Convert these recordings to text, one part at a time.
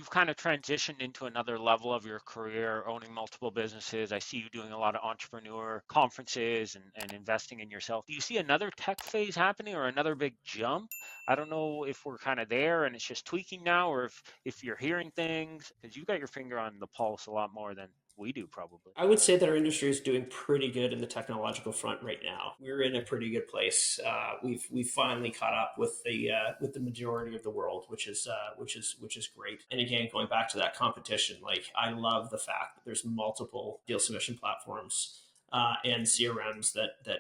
you've kind of transitioned into another level of your career, owning multiple businesses. I see you doing a lot of entrepreneur conferences and investing in yourself. Do you see another tech phase happening or another big jump? I don't know if we're kind of there and it's just tweaking now, or if you're hearing things, because you've got your finger on the pulse a lot more than we do probably. I would say that our industry is doing pretty good in the technological front right now. We're in a pretty good place. We've finally caught up with the majority of the world, which is great. And again, going back to that competition, like I love the fact that there's multiple deal submission platforms and CRMs that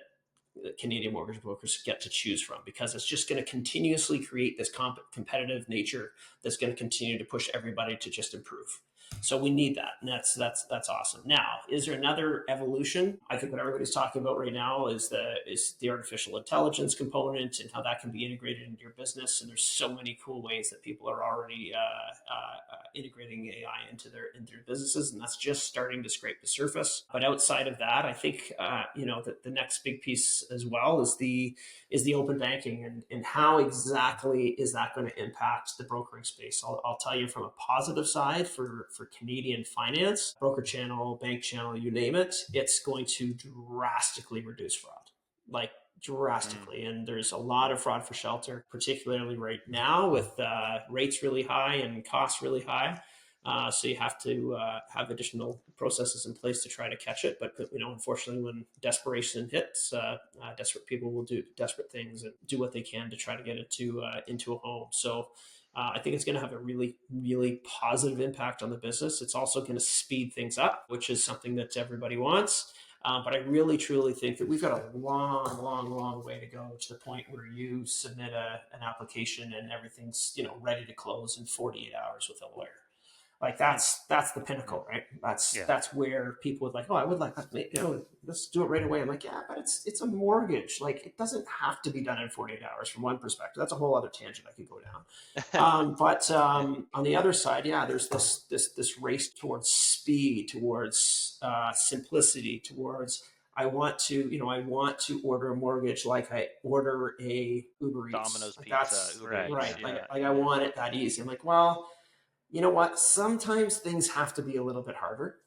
Canadian mortgage brokers get to choose from, because it's just going to continuously create this competitive nature that's going to continue to push everybody to just improve. So we need that, and that's awesome. Now, is there another evolution? I think what everybody's talking about right now is the artificial intelligence component and how that can be integrated into your business. And there's so many cool ways that people are already integrating AI into their businesses, and that's just starting to scrape the surface. But outside of that, I think that the next big piece as well is the open banking, and how exactly is that going to impact the brokering space. I'll tell you from a positive side for Canadian finance, broker channel, bank channel, you name it, it's going to drastically reduce fraud, like drastically. And there's a lot of fraud for shelter, particularly right now with rates really high and costs really high. So you have to have additional processes in place to try to catch it. But unfortunately, when desperation hits, desperate people will do desperate things and do what they can to try to get it into a home. So I think it's going to have a really, really positive impact on the business. It's also going to speed things up, which is something that everybody wants. But I really, truly think that we've got a long, long, long way to go to the point where you submit an application and everything's ready to close in 48 hours with a lawyer. Like that's the pinnacle, right? That's where people would like, oh, I would like that, let's do it right away. I'm like, yeah, but it's a mortgage. Like it doesn't have to be done in 48 hours from one perspective. That's a whole other tangent I could go down. But on the other side, yeah, there's this race towards speed, towards simplicity, towards I want to order a mortgage like I order a Uber Eats. Domino's Like pizza, that's Uber Eats, right. yeah. Like I want it that easy. I'm like, well, you know what? Sometimes things have to be a little bit harder.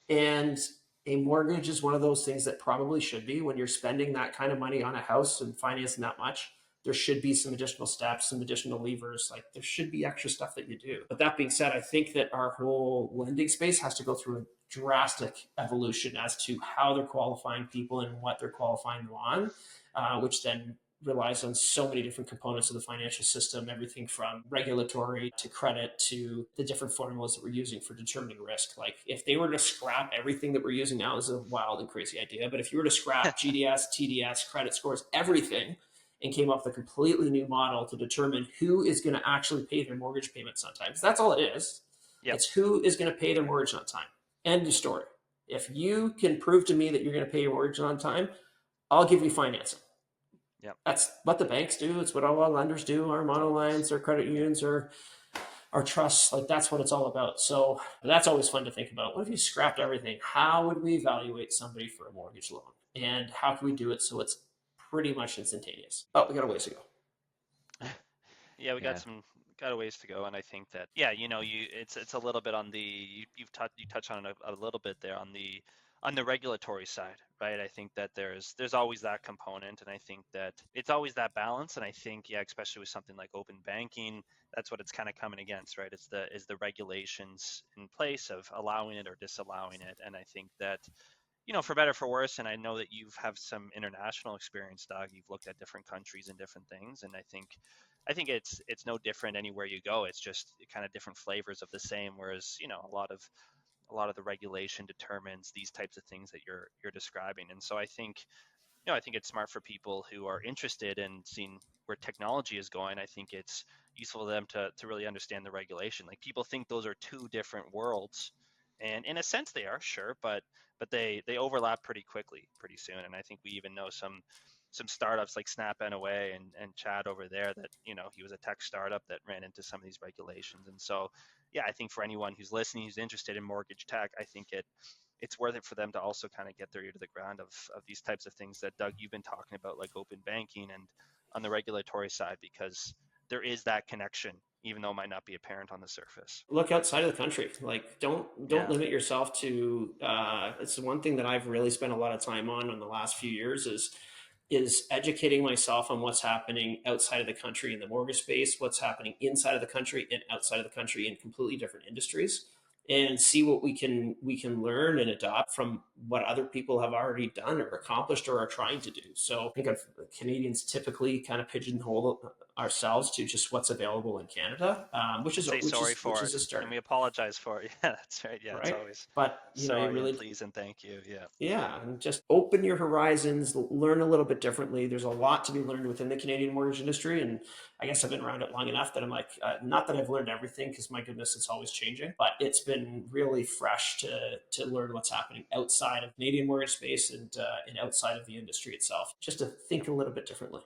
And a mortgage is one of those things that probably should be. When you're spending that kind of money on a house and financing that much, there should be some additional steps, some additional levers. Like there should be extra stuff that you do. But that being said, I think that our whole lending space has to go through a drastic evolution as to how they're qualifying people and what they're qualifying them on, which then relies on so many different components of the financial system, everything from regulatory to credit to the different formulas that we're using for determining risk. Like if they were to scrap everything that we're using now, is a wild and crazy idea, but if you were to scrap GDS, TDS, credit scores, everything, and came up with a completely new model to determine who is going to actually pay their mortgage payments on time. Because that's all it is. Yep. It's who is going to pay their mortgage on time. End of story. If you can prove to me that you're going to pay your mortgage on time, I'll give you financing. Yep. That's what the banks do. It's what all our lenders do, our monolines, our credit unions, our trusts. Like that's what it's all about. So that's always fun to think about. What if you scrapped everything? How would we evaluate somebody for a mortgage loan? And how can we do it so it's pretty much instantaneous? Oh, we got a ways to go. Yeah, we got a ways to go, and I think that it's a little bit on the you touched on it a little bit there on the regulatory side, right? I think that there's always that component, and I think that it's always that balance. And I think, especially with something like open banking, that's what it's kind of coming against, right? Is the regulations in place of allowing it or disallowing it. And I think that, for better for worse, and I know that you have some international experience, Doug. You've looked at different countries and different things, and I think it's no different anywhere you go. It's just kind of different flavors of the same. Whereas, a lot of the regulation determines these types of things that you're describing. And so I think it's smart for people who are interested in seeing where technology is going. I think it's useful for them to really understand the regulation. Like people think those are two different worlds, and in a sense they are, sure, but they overlap pretty soon. And I think we even know some startups like Snap NOA and Chad over there that, he was a tech startup that ran into some of these regulations. And so, I think for anyone who's listening, who's interested in mortgage tech, I think it's worth it for them to also kind of get their ear to the ground of these types of things that, Doug, you've been talking about, like open banking and on the regulatory side, because there is that connection, even though it might not be apparent on the surface. Look outside of the country. Like, don't Yeah. limit yourself to. It's one thing that I've really spent a lot of time on in the last few years is educating myself on what's happening outside of the country in the mortgage space, what's happening inside of the country and outside of the country in completely different industries, and see what we can learn and adopt from what other people have already done or accomplished or are trying to do. So I think Canadians typically kind of pigeonhole ourselves to just what's available in Canada, which is a start. And we apologize for it. Yeah, that's right. Yeah, Right? it's always But sorry you really, and please and thank you. Yeah. yeah, and just open your horizons, learn a little bit differently. There's a lot to be learned within the Canadian mortgage industry, and I guess I've been around it long enough that I'm like, not that I've learned everything, because my goodness, it's always changing. But it's been really fresh to learn what's happening outside of Canadian mortgage space and outside of the industry itself, just to think a little bit differently.